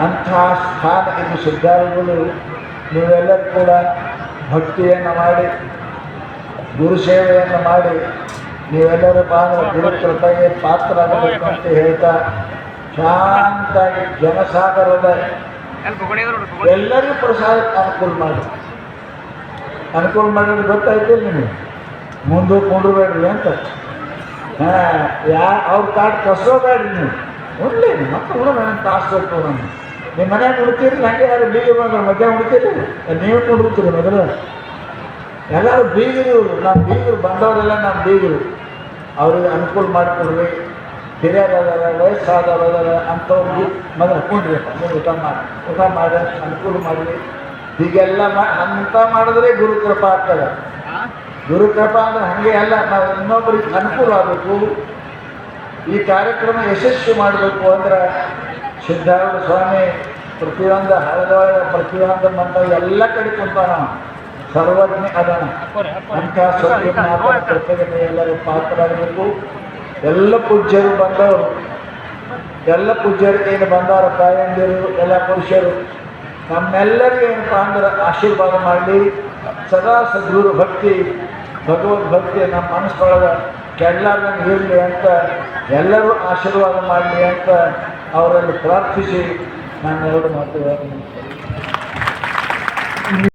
ಅಂಥ ಸ್ಥಾನ ಇದು ಸಿದ್ಧಾರ್ಥಗಳು. ನೀವೆಲ್ಲರೂ ಕೂಡ ಭಕ್ತಿಯನ್ನು ಮಾಡಿ ಗುರು ಸೇವೆಯನ್ನು ಮಾಡಿ ನೀವೆಲ್ಲರೂ ಗುರು ಕೃಪೆಗೆ ಪಾತ್ರರಾಗಬೇಕು ಅಂತ ಹೇಳ್ತಾ ಶಾಂತಾಗಿ ಜನಸಾಗರದ ಎಲ್ಲರಿಗೂ ಪ್ರಸಾದ ಅನುಕೂಲ ಮಾಡೋದು ಗೊತ್ತಾಯ್ತಿಲ್ಲ ನಿಮಗೆ. ಮುಂದೆ ಕೊಂಡ್ಬೇಡ್ರಿ ಅಂತ ಅವ್ರ ಕಾಡು ಕಸೋಬೇಡ್ರಿ ನೀವು. ಒಳ್ಳೆ ಮತ್ತೆ ಉಡೋಣ ತಾಸು ಬೇಕು ನಮ್ಮ ನಿಮ್ಮ ಮನ್ಯಾಗ ಉಡ್ತೀರಿ. ಹಂಗೆ ಯಾರು ಬೀಗ ಬಂದ್ರೆ ಮಧ್ಯಾಹ್ನ ಉಡ್ತೀರಿ, ನೀವು ಕೊಂಡಿರ್ತೀರಿ ಮೊದಲು. ಎಲ್ಲರೂ ಬೀಗರು, ನಮ್ಮ ಬೀಗರು ಬಂದವರೆಲ್ಲ ನಮ್ಮ ಬೀಗರು. ಅವ್ರಿಗೆ ಅನುಕೂಲ ಮಾಡಿಕೊಡ್ರಿ. ಹಿರಿಯರದಾರ, ವಯಸ್ಸಾದವರದಾರ ಅಂಥವ್ರಿಗೆ ಮೊದಲು ಕೊಂಡ್ರಿ. ನೀವು ಊಟ ಮಾಡಿ ಅನುಕೂಲ ಮಾಡಿರಿ. ಹೀಗೆಲ್ಲ ಅಂತ ಮಾಡಿದ್ರೆ ಗುರು ಕೃಪಾ ಆಗ್ತದೆ. ಗುರು ಕೃಪಾ ಅಂದ್ರೆ ಹಾಗೆ ಅಲ್ಲ, ನಾವು ಇನ್ನೊಬ್ಬರಿಗೆ ಅನುಕೂಲ ಆಗಬೇಕು. ಈ ಕಾರ್ಯಕ್ರಮ ಯಶಸ್ವಿ ಮಾಡಬೇಕು ಅಂದ್ರೆ ಸಿದ್ಧಾರೂಢ ಸ್ವಾಮಿ ಪ್ರತಿಯೊಂದು ಹಳದೊಳಗ ಪ್ರತಿಯೊಂದು ಮಂತ್ರ ಎಲ್ಲ ಕಡೆ ಕುಂತಾನ. ಸರ್ವಜ್ಞ ಅದಾನ. ಅಂಥ ಸತ್ಯನಾಥ ಕೃಪೆಗೆ ಎಲ್ಲರೂ ಪಾತ್ರರಾಗಬೇಕು. ಎಲ್ಲ ಪೂಜ್ಯರು ಬಂದವರು, ಎಲ್ಲ ಪೂಜ್ಯರು ಏನು ಬಂದವರ ತಾಯಂದಿರು, ಎಲ್ಲ ಪುರುಷರು ನಮ್ಮೆಲ್ಲರಿಗೂ ಏನಪ್ಪ ಅಂದ್ರೆ ಆಶೀರ್ವಾದ ಮಾಡಲಿ. ಸದಾ ಸದ್ಗುರು ಭಕ್ತಿ, ಭಗವದ್ಭಕ್ತಿ ನಮ್ಮ ಮನಸ್ಸೊಳಗೆ ಕೆಡಲಾರ್ದಂಗೆ ಇರಲಿ ಅಂತ ಎಲ್ಲರೂ ಆಶೀರ್ವಾದ ಮಾಡಲಿ ಅಂತ ಅವರಲ್ಲಿ ಪ್ರಾರ್ಥಿಸಿ ನಾನು ಎರಡು ಮಾತು